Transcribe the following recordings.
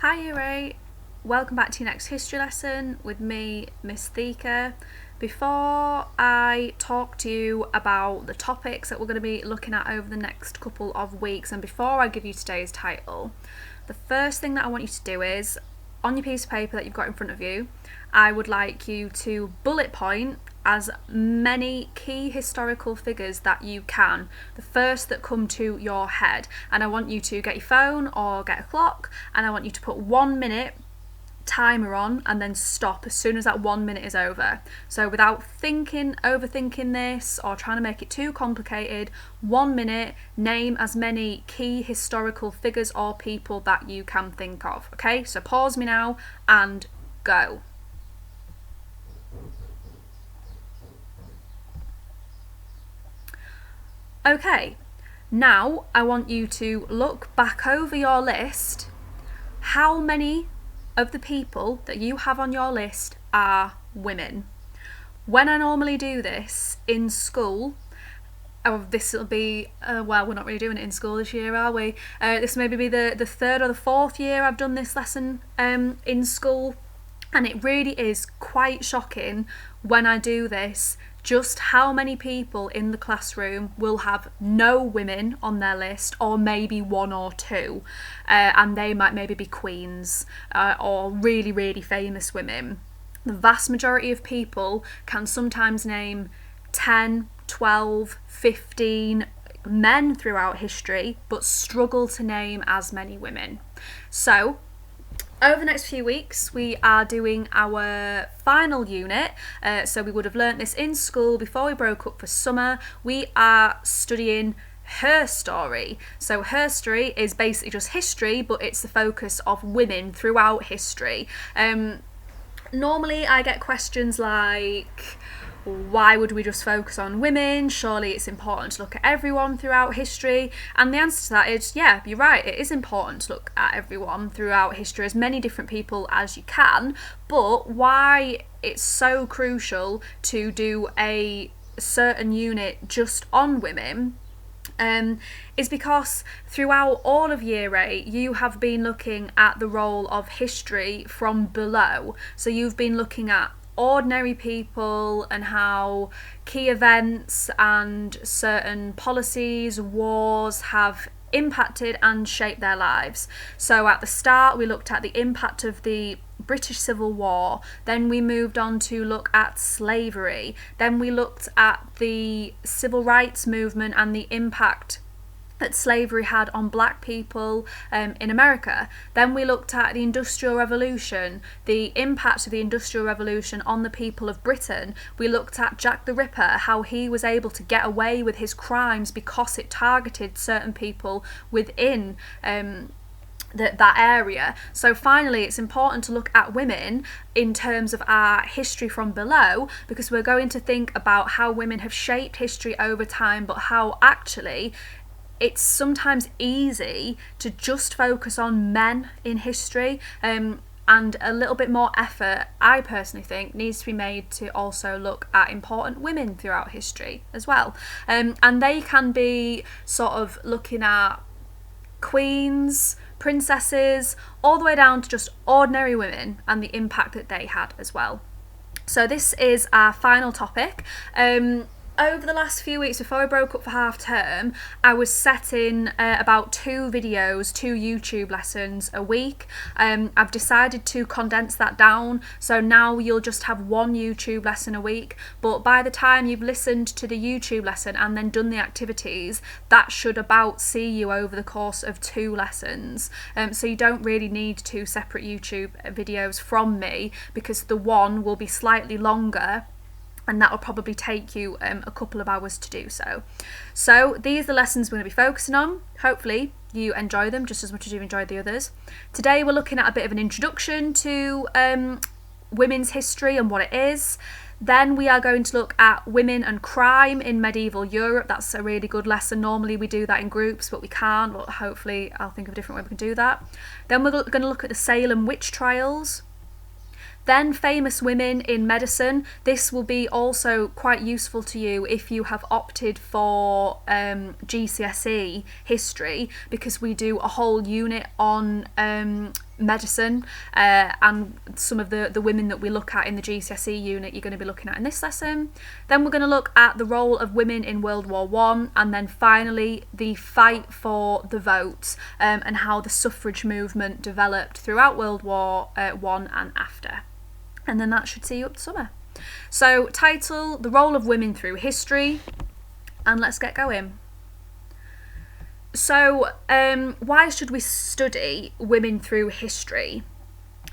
Hi Yuri, welcome back to your next history lesson with me, Miss Thika. Before I talk to you about the topics that we're going to be looking at over the next couple of weeks, and before I give you today's title, the first thing that I want you to do is, on your piece of paper that you've got in front of you, I would like you to bullet point as many key historical figures that you can, the first that come to your head. And I want you to get your phone or get a clock, and I want you to put 1 minute timer on and then stop as soon as that 1 minute is over. So without overthinking this or trying to make it too complicated, 1 minute, name as many key historical figures or people that you can think of. Okay, so pause me now and go. Okay, now I want you to look back over your list. How many of the people that you have on your list are women? When I normally do this in school, this will be, well, we're not really doing it in school this year, are we? This maybe be the third or the fourth year I've done this lesson in school, and it really is quite shocking when I do this just how many people in the classroom will have no women on their list, or maybe one or two, and they might maybe be queens or really, really famous women. The vast majority of people can sometimes name 10, 12, 15 men throughout history, but struggle to name as many women. So over the next few weeks, we are doing our final unit. So we would have learnt this in school before we broke up for summer. We are studying Herstory. So Herstory is basically just history, but it's the focus of women throughout history. Normally I get questions like, why would we just focus on women? Surely it's important to look at everyone throughout history. And the answer to that is, yeah, you're right, it is important to look at everyone throughout history, as many different people as you can. But why it's so crucial to do a certain unit just on women is because throughout all of year 8 you have been looking at the role of history from below. So you've been looking at ordinary people and how key events and certain policies, wars have impacted and shaped their lives. So at the start we looked at the impact of the British Civil War, then we moved on to look at slavery, then we looked at the civil rights movement and the impact that slavery had on black people in America. Then we looked at the Industrial Revolution, the impact of the Industrial Revolution on the people of Britain. We looked at Jack the Ripper, how he was able to get away with his crimes because it targeted certain people within that area. So finally, it's important to look at women in terms of our history from below, because we're going to think about how women have shaped history over time, but how actually it's sometimes easy to just focus on men in history, and a little bit more effort, I personally think, needs to be made to also look at important women throughout history as well. And they can be sort of looking at queens, princesses, all the way down to just ordinary women and the impact that they had as well. So this is our final topic. Over the last few weeks before I broke up for half term, I was setting about 2 YouTube lessons a week. I've decided to condense that down, so now you'll just have 1 YouTube lesson a week, but by the time you've listened to the YouTube lesson and then done the activities, that should about see you over the course of 2 lessons. So you don't really need 2 separate YouTube videos from me, because the one will be slightly longer and that will probably take you a couple of hours to do so. So these are the lessons we're going to be focusing on. Hopefully you enjoy them just as much as you've enjoyed the others. Today we're looking at a bit of an introduction to women's history and what it is. Then we are going to look at women and crime in medieval Europe. That's a really good lesson. Normally we do that in groups, but we can't. But hopefully I'll think of a different way we can do that. Then we're going to look at the Salem witch trials. Then famous women in medicine. This will be also quite useful to you if you have opted for GCSE history, because we do a whole unit on medicine, and some of the women that we look at in the GCSE unit you're going to be looking at in this lesson. Then we're going to look at the role of women in World War I, and then finally the fight for the vote, and how the suffrage movement developed throughout World War I and after. And then that should see you up to summer. So title, The Role of Women Through History, and let's get going. So, why should we study women through history?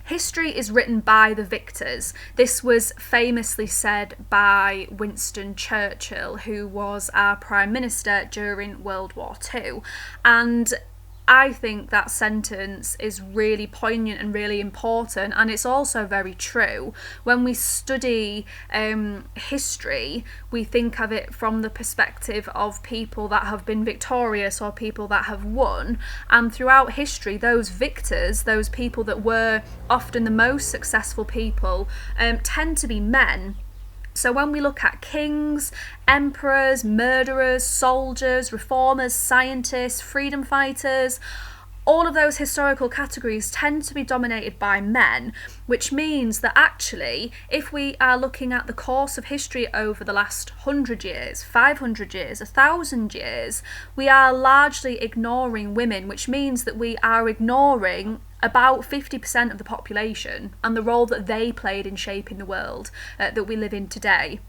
History is written by the victors. This was famously said by Winston Churchill, who was our Prime Minister during World War II. And I think that sentence is really poignant and really important, and it's also very true. When we study history, we think of it from the perspective of people that have been victorious or people that have won, and throughout history, those victors, those people that were often the most successful people, tend to be men. So when we look at kings, emperors, murderers, soldiers, reformers, scientists, freedom fighters, all of those historical categories tend to be dominated by men, which means that actually, if we are looking at the course of history over the last 100 years, 500 years, 1,000 years, we are largely ignoring women, which means that we are ignoring about 50% of the population and the role that they played in shaping the world that we live in today.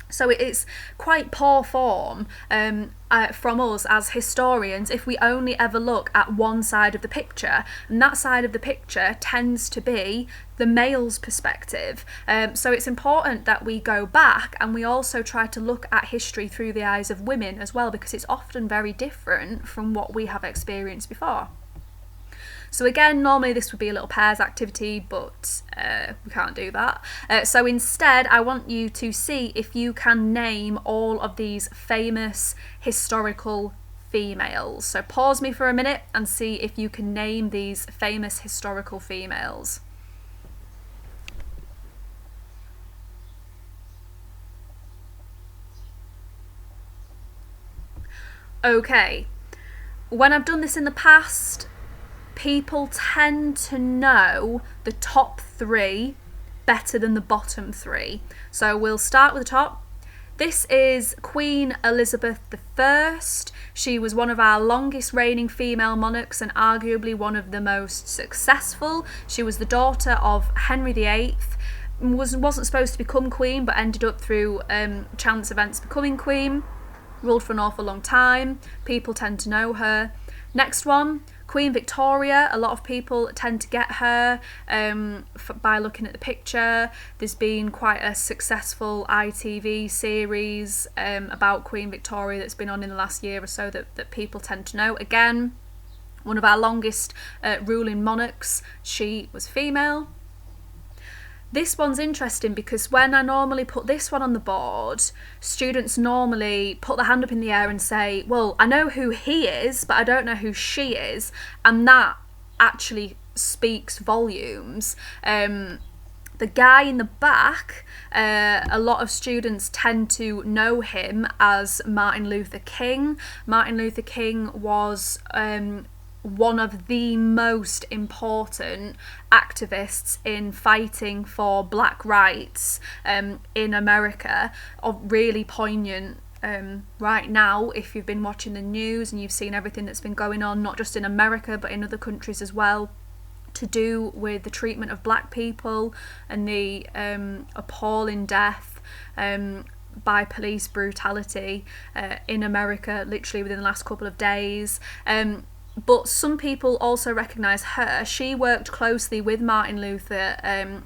So it is quite poor form from us as historians if we only ever look at one side of the picture, and that side of the picture tends to be the male's perspective. So it's important that we go back and we also try to look at history through the eyes of women as well, because it's often very different from what we have experienced before. So again, normally this would be a little pairs activity, but we can't do that. So instead, I want you to see if you can name all of these famous historical females. So pause me for a minute and see if you can name these famous historical females. Okay, when I've done this in the past, people tend to know the top three better than the bottom three. So we'll start with the top. This is Queen Elizabeth I. She was one of our longest reigning female monarchs and arguably one of the most successful. She was the daughter of Henry VIII. Wasn't supposed to become queen, but ended up through chance events becoming queen. Ruled for an awful long time. People tend to know her. Next one, Queen Victoria. A lot of people tend to get her by looking at the picture. There's been quite a successful ITV series about Queen Victoria that's been on in the last year or so that people tend to know. Again, one of our longest ruling monarchs. She was female. This one's interesting because when I normally put this one on the board, students normally put their hand up in the air and say, well, I know who he is, but I don't know who she is. And that actually speaks volumes. The guy in the back, a lot of students tend to know him as Martin Luther King. Martin Luther King was one of the most important activists in fighting for black rights in America, really poignant right now if you've been watching the news and you've seen everything that's been going on, not just in America but in other countries as well, to do with the treatment of black people and the appalling death by police brutality in America literally within the last couple of days. But some people also recognise her. She worked closely with Martin Luther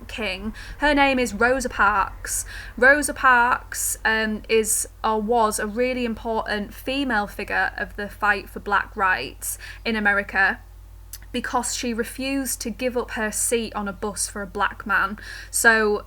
King. Her name is Rosa Parks. Rosa Parks was a really important female figure of the fight for black rights in America, because she refused to give up her seat on a bus for a black man. So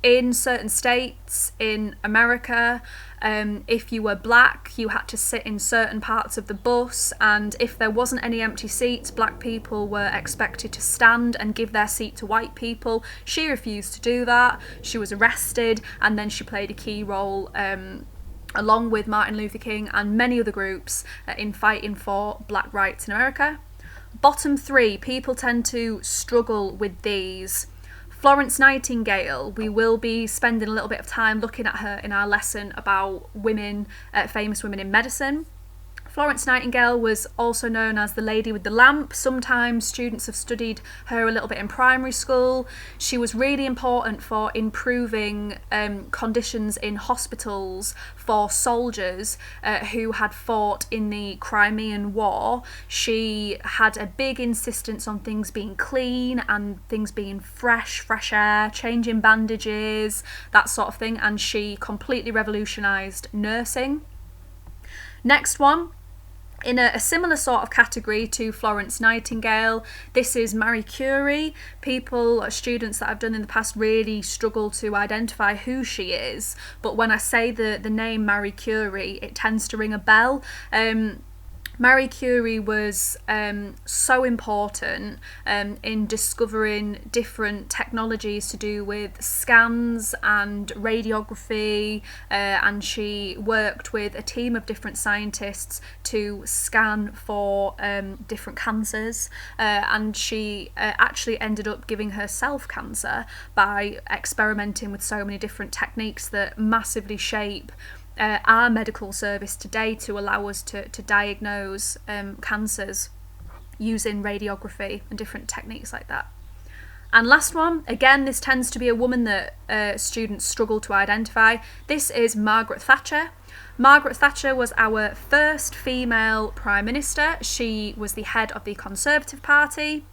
in certain states in America, if you were black, you had to sit in certain parts of the bus, and if there wasn't any empty seats, black people were expected to stand and give their seat to white people. She refused to do that. She was arrested, and then she played a key role along with Martin Luther King and many other groups in fighting for black rights in America. Bottom 3, people tend to struggle with these. Florence Nightingale, we will be spending a little bit of time looking at her in our lesson about women, famous women in medicine. Florence Nightingale was also known as the Lady with the Lamp. Sometimes students have studied her a little bit in primary school. She was really important for improving conditions in hospitals for soldiers who had fought in the Crimean War. She had a big insistence on things being clean and things being fresh air, changing bandages, that sort of thing, and she completely revolutionised nursing. Next one, in a similar sort of category to Florence Nightingale, this is Marie Curie. Students that I've done in the past really struggle to identify who she is, but when I say the name Marie Curie, it tends to ring a bell. Marie Curie was so important in discovering different technologies to do with scans and radiography, and she worked with a team of different scientists to scan for different cancers, and she actually ended up giving herself cancer by experimenting with so many different techniques that massively shape our medical service today to allow us to diagnose cancers using radiography and different techniques like that. And last one, again, this tends to be a woman that students struggle to identify. This is Margaret Thatcher. Margaret Thatcher was our first female Prime Minister. She was the head of the Conservative Party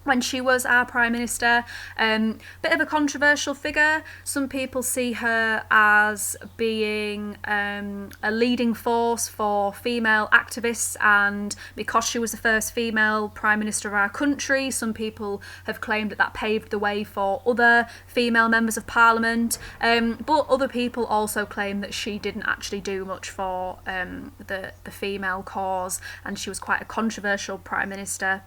when she was our Prime Minister. Bit of a controversial figure. Some people see her as being a leading force for female activists, and because she was the first female Prime Minister of our country, some people have claimed that paved the way for other female members of Parliament, but other people also claim that she didn't actually do much for the female cause, and she was quite a controversial Prime Minister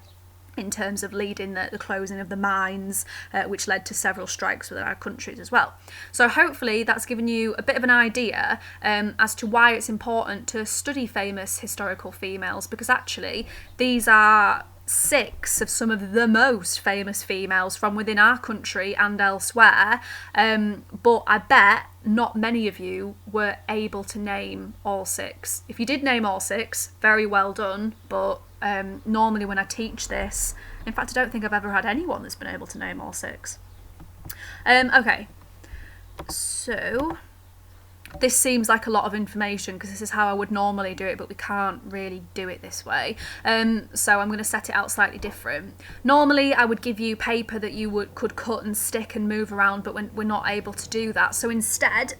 in terms of leading the closing of the mines, which led to several strikes within our countries as well. So hopefully that's given you a bit of an idea as to why it's important to study famous historical females, because actually these are 6 of some of the most famous females from within our country and elsewhere, but I bet not many of you were able to name all 6. If you did name all 6, very well done, but normally when I teach this, in fact I don't think I've ever had anyone that's been able to name all 6. Okay, so this seems like a lot of information because this is how I would normally do it, but we can't really do it this way. So I'm going to set it out slightly different. Normally I would give you paper that you could cut and stick and move around, but we're not able to do that. So instead,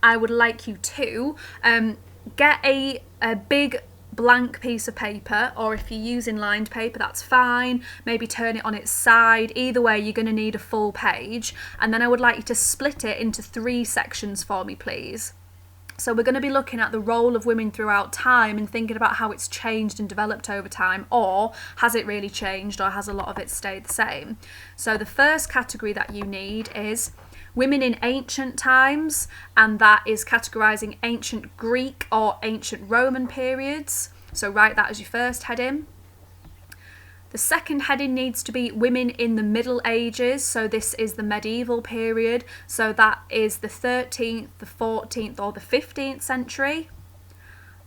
I would like you to get a big blank piece of paper, or if you're using lined paper, that's fine. Maybe turn it on its side. Either way, you're going to need a full page, and then I would like you to split it into 3 sections for me, please. So we're going to be looking at the role of women throughout time and thinking about how it's changed and developed over time, or has it really changed, or has a lot of it stayed the same. So the first category that you need is women in ancient times, and that is categorising ancient Greek or ancient Roman periods. So write that as your first heading. The second heading needs to be women in the Middle Ages, so this is the medieval period, so that is the 13th, the 14th or the 15th century.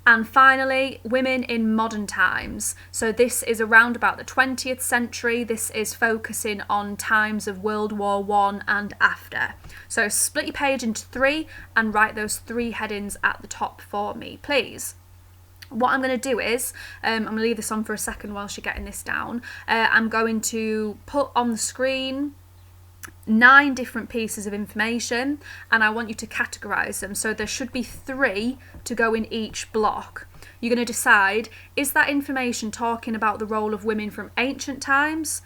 And finally, women in modern times. So this is around about the 20th century. This is focusing on times of World War I and after. So split your page into 3 and write those 3 headings at the top for me, please. What I'm going to do is, I'm going to leave this on for a second whilst you're getting this down. I'm going to put on the screen 9 different pieces of information, and I want you to categorise them. So there should be 3 to go in each block. You're going to decide, is that information talking about the role of women from ancient times,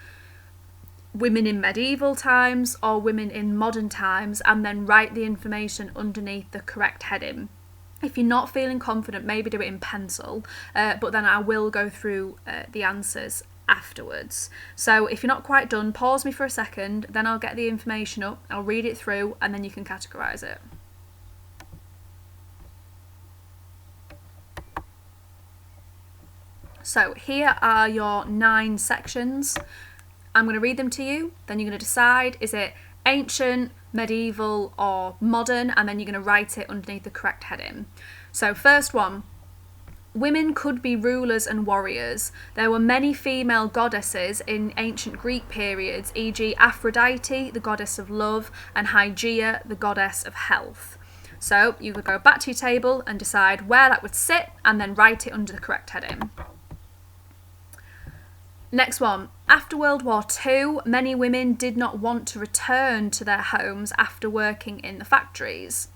women in medieval times, or women in modern times, and then write the information underneath the correct heading. If you're not feeling confident, maybe do it in pencil, but then I will go through the answers afterwards. So if you're not quite done, pause me for a second, then I'll get the information up, I'll read it through, and then you can categorise it. So here are your 9 sections. I'm going to read them to you, then you're going to decide, is it ancient, medieval or modern, and then you're going to write it underneath the correct heading. So first one, women could be rulers and warriors. There were many female goddesses in ancient Greek periods, e.g. Aphrodite, the goddess of love, and Hygeia, the goddess of health. So you could go back to your table and decide where that would sit and then write it under the correct heading. Next one. After World War II, many women did not want to return to their homes after working in the factories.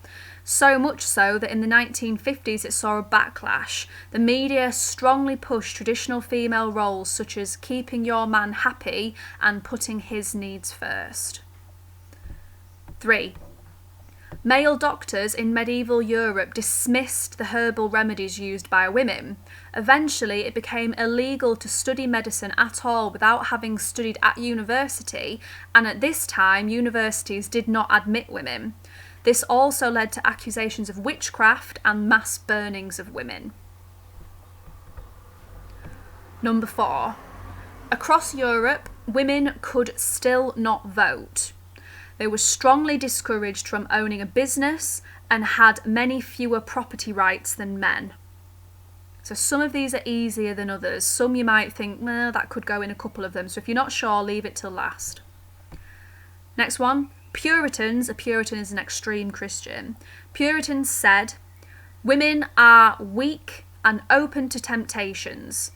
So much so that in the 1950s it saw a backlash. The media strongly pushed traditional female roles such as keeping your man happy and putting his needs first. 3. Male doctors in medieval Europe dismissed the herbal remedies used by women. Eventually, it became illegal to study medicine at all without having studied at university, and at this time, universities did not admit women. This also led to accusations of witchcraft and mass burnings of women. Number 4. Across Europe, women could still not vote. They were strongly discouraged from owning a business and had many fewer property rights than men. So some of these are easier than others. Some you might think, that could go in a couple of them. So if you're not sure, leave it till last. Next one. Puritans, a Puritan is an extreme Christian. Puritans said, women are weak and open to temptations.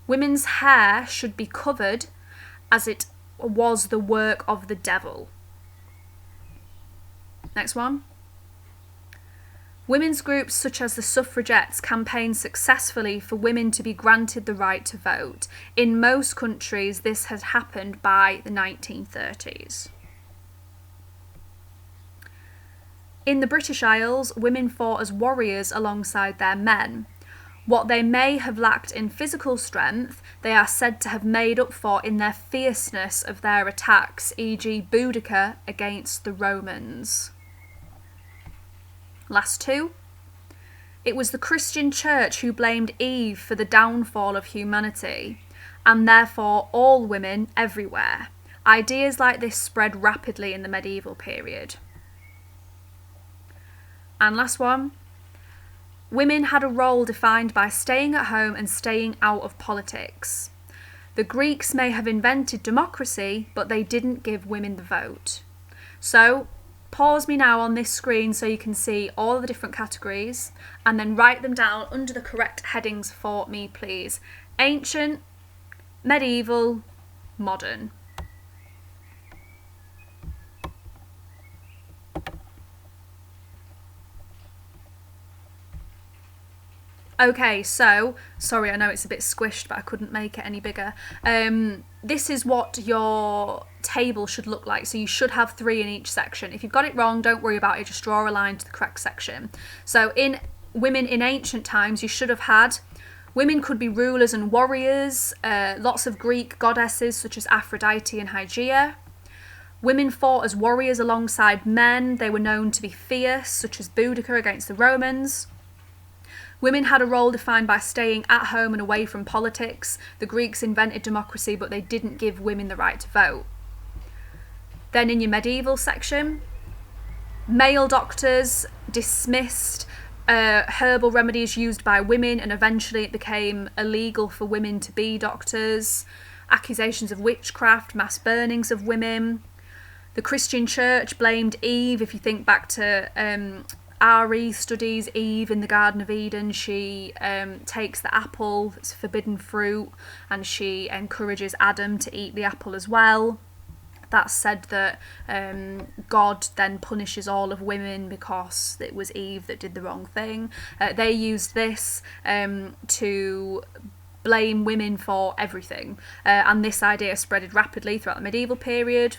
Women's hair should be covered as it was the work of the devil. Next one. Women's groups such as the suffragettes campaigned successfully for women to be granted the right to vote. In most countries, this had happened by the 1930s. In the British Isles, women fought as warriors alongside their men. What they may have lacked in physical strength, they are said to have made up for in their fierceness of their attacks, e.g. Boudicca against the Romans. Last 2. It was the Christian Church who blamed Eve for the downfall of humanity, and therefore all women everywhere. Ideas like this spread rapidly in the medieval period. And last one. Women had a role defined by staying at home and staying out of politics. The Greeks may have invented democracy, but they didn't give women the vote. So, pause me now on this screen so you can see all the different categories and then write them down under the correct headings for me, please. Ancient, medieval, modern. Okay, so, sorry, I know it's a bit squished, but I couldn't make it any bigger. This is what your table should look like. So you should have 3 in each section. If you've got it wrong, don't worry about it. Just draw a line to the correct section. So in women in ancient times, you should have had women could be rulers and warriors, lots of Greek goddesses such as Aphrodite and Hygeia. Women fought as warriors alongside men. They were known to be fierce, such as Boudicca against the Romans. Women had a role defined by staying at home and away from politics. The Greeks invented democracy, but they didn't give women the right to vote. Then in your medieval section, male doctors dismissed herbal remedies used by women, and eventually it became illegal for women to be doctors. Accusations of witchcraft, mass burnings of women. The Christian Church blamed Eve. If you think back to RE studies Eve in the Garden of Eden, she takes the apple, it's forbidden fruit, and she encourages Adam to eat the apple as well. That's said that God then punishes all of women because it was Eve that did the wrong thing. They used this to blame women for everything, and this idea spread rapidly throughout the medieval period.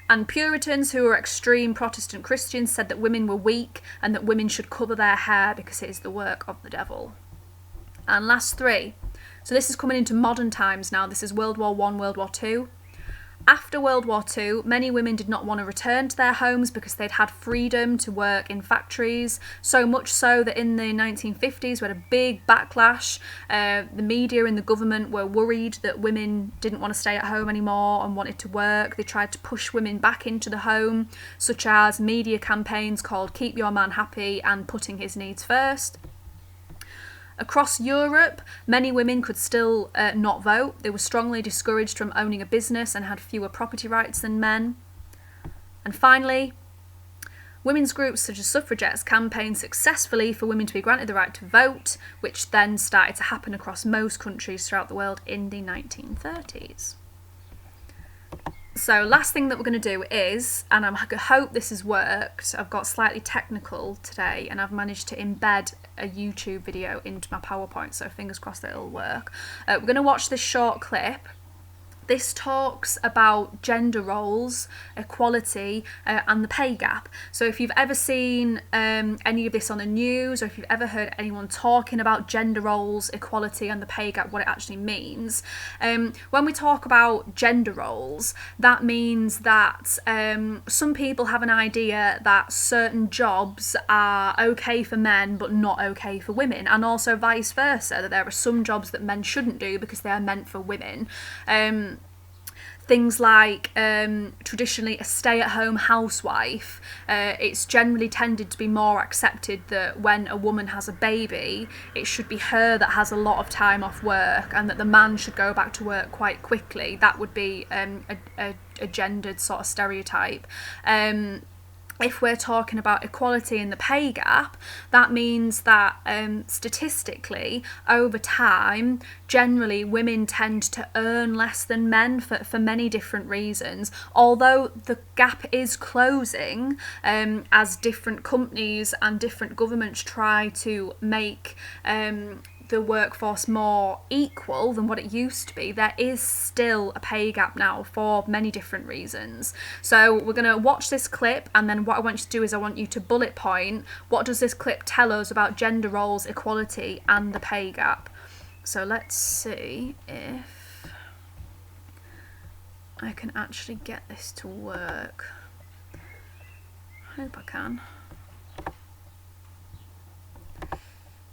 And Puritans, who were extreme Protestant Christians, said that women were weak and that women should cover their hair because it is the work of the devil. And last 3. So this is coming into modern times now. This is World War I, World War II. After World War II, many women did not want to return to their homes because they'd had freedom to work in factories, so much so that in the 1950s we had a big backlash. The media and the government were worried that women didn't want to stay at home anymore and wanted to work. They tried to push women back into the home, such as media campaigns called Keep Your Man Happy and Putting His Needs First. Across Europe, many women could still not vote. They were strongly discouraged from owning a business and had fewer property rights than men. And finally, women's groups such as suffragettes campaigned successfully for women to be granted the right to vote, which then started to happen across most countries throughout the world in the 1930s. So last thing that we're going to do is, and I hope this has worked, I've got slightly technical today and I've managed to embed a YouTube video into my PowerPoint, so fingers crossed that it'll work. We're going to watch this short clip. This talks about gender roles, equality, and the pay gap. So if you've ever seen any of this on the news, or if you've ever heard anyone talking about gender roles, equality, and the pay gap, what it actually means, when we talk about gender roles, that means that some people have an idea that certain jobs are okay for men but not okay for women, and also vice versa, that there are some jobs that men shouldn't do because they are meant for women. Things like traditionally a stay-at-home housewife, it's generally tended to be more accepted that when a woman has a baby, it should be her that has a lot of time off work and that the man should go back to work quite quickly. That would be a gendered sort of stereotype. If we're talking about equality in the pay gap, that means that statistically, over time, generally women tend to earn less than men for many different reasons. Although the gap is closing as different companies and different governments try to make the workforce more equal than what it used to be, there is still a pay gap now for many different reasons. So we're going to watch this clip, and then what I want you to do is I want you to bullet point what does this clip tell us about gender roles, equality, and the pay gap. So let's see if I can actually get this to work. I hope I can.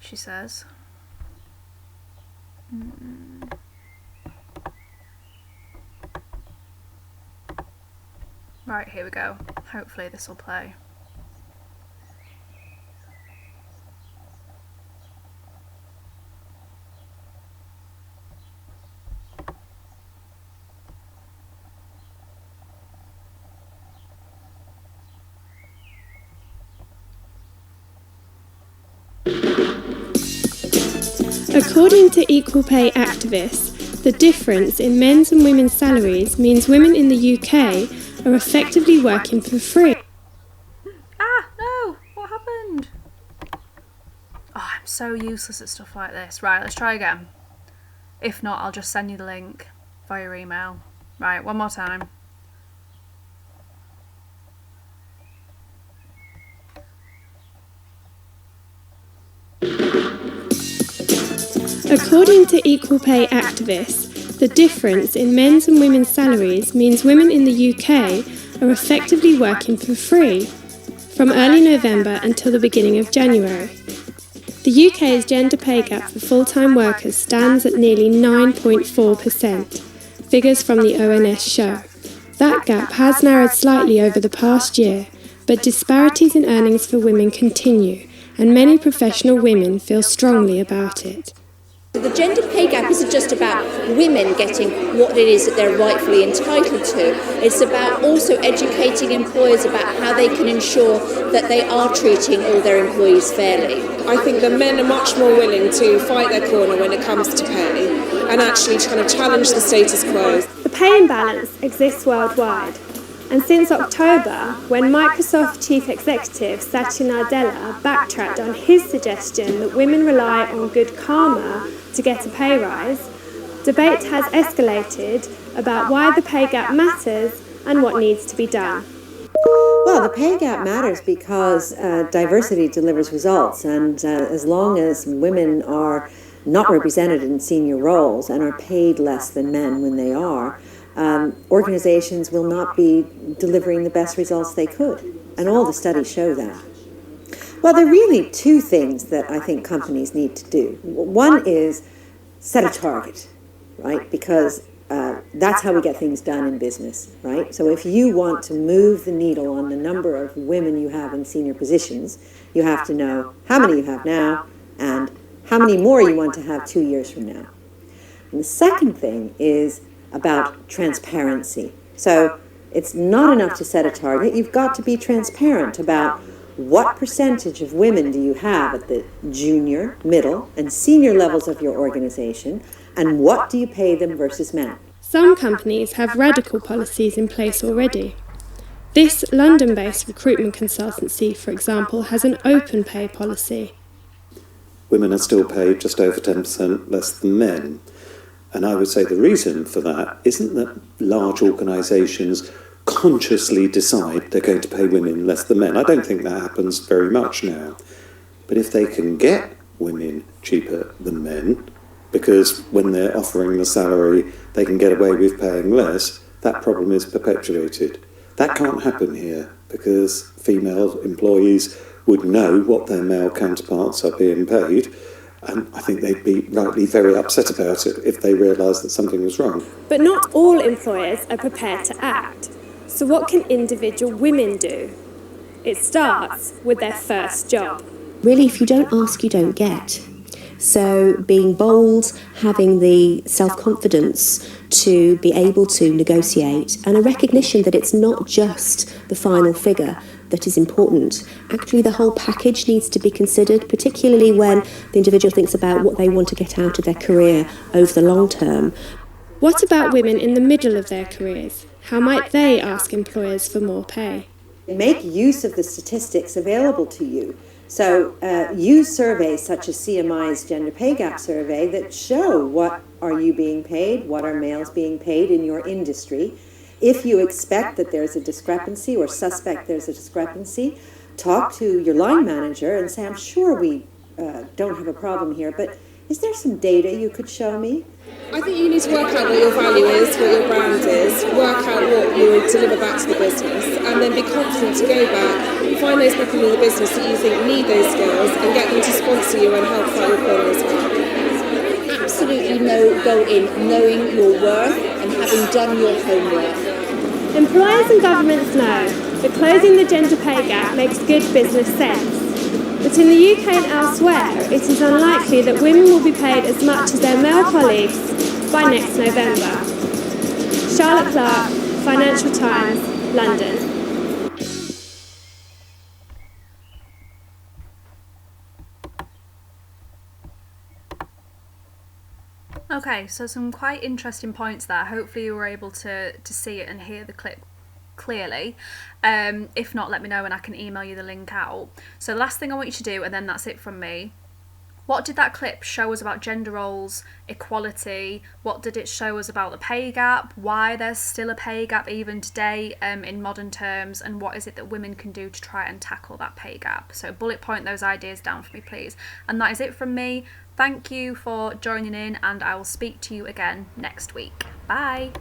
She says. Right, here we go. Hopefully this will play. According to equal pay activists, the difference in men's and women's salaries means women in the UK are effectively working for free. Ah, no! What happened? Oh, I'm so useless at stuff like this. Right, let's try again. If not, I'll just send you the link via email. Right, one more time. According to equal pay activists, the difference in men's and women's salaries means women in the UK are effectively working for free from early November until the beginning of January. The UK's gender pay gap for full-time workers stands at nearly 9.4%, figures from the ONS show. That gap has narrowed slightly over the past year, but disparities in earnings for women continue, and many professional women feel strongly about it. The gender pay gap isn't just about women getting what it is that they're rightfully entitled to. It's about also educating employers about how they can ensure that they are treating all their employees fairly. I think that men are much more willing to fight their corner when it comes to pay and actually kind of challenge the status quo. The pay imbalance exists worldwide. And since October, when Microsoft Chief Executive Satya Nadella backtracked on his suggestion that women rely on good karma to get a pay rise, debate has escalated about why the pay gap matters and what needs to be done. Well, the pay gap matters because diversity delivers results, and as long as women are not represented in senior roles and are paid less than men when they are, organizations will not be delivering the best results they could. And all the studies show that. Well, there are really two things that I think companies need to do. One is set a target, right? Because that's how we get things done in business, right? So if you want to move the needle on the number of women you have in senior positions, you have to know how many you have now and how many more you want to have 2 years from now. And the second thing is about transparency. So it's not enough to set a target. You've got to be transparent about what percentage of women do you have at the junior, middle, and senior levels of your organization, and what do you pay them versus men. Some companies have radical policies in place already. This London-based recruitment consultancy, for example, has an open pay policy. Women are still paid just over 10% less than men. And I would say the reason for that isn't that large organisations consciously decide they're going to pay women less than men. I don't think that happens very much now. But if they can get women cheaper than men, because when they're offering the salary they can get away with paying less, that problem is perpetuated. That can't happen here because female employees would know what their male counterparts are being paid, and I think they'd be rightly very upset about it if they realised that something was wrong. But not all employers are prepared to act. So what can individual women do? It starts with their first job. Really, if you don't ask, you don't get. So being bold, having the self-confidence to be able to negotiate, and a recognition that it's not just the final figure that is important. Actually, the whole package needs to be considered, particularly when the individual thinks about what they want to get out of their career over the long term. What about women in the middle of their careers? How might they ask employers for more pay? Make use of the statistics available to you. So use surveys such as CMI's Gender Pay Gap Survey that show what are you being paid, what are males being paid in your industry. If you expect that there's a discrepancy or suspect there's a discrepancy, talk to your line manager and say, I'm sure we don't have a problem here, but is there some data you could show me? I think you need to work out what your value is, what your brand is, work out what you deliver back to the business, and then be confident to go back, find those people in the business that you think need those skills, and get them to sponsor you and help fight your corner as well. Absolutely go in knowing your worth and having done your homework. Employers and governments know that closing the gender pay gap makes good business sense. But in the UK and elsewhere, it is unlikely that women will be paid as much as their male colleagues by next November. Charlotte Clark, Financial Times, London. Okay, so some quite interesting points there. Hopefully you were able to see it and hear the clip clearly. If not, let me know and I can email you the link out. So the last thing I want you to do, and then that's it from me. What did that clip show us about gender roles, equality? What did it show us about the pay gap? Why there's still a pay gap even today in modern terms? And what is it that women can do to try and tackle that pay gap? So bullet point those ideas down for me, please. And that is it from me. Thank you for joining in, and I will speak to you again next week. Bye.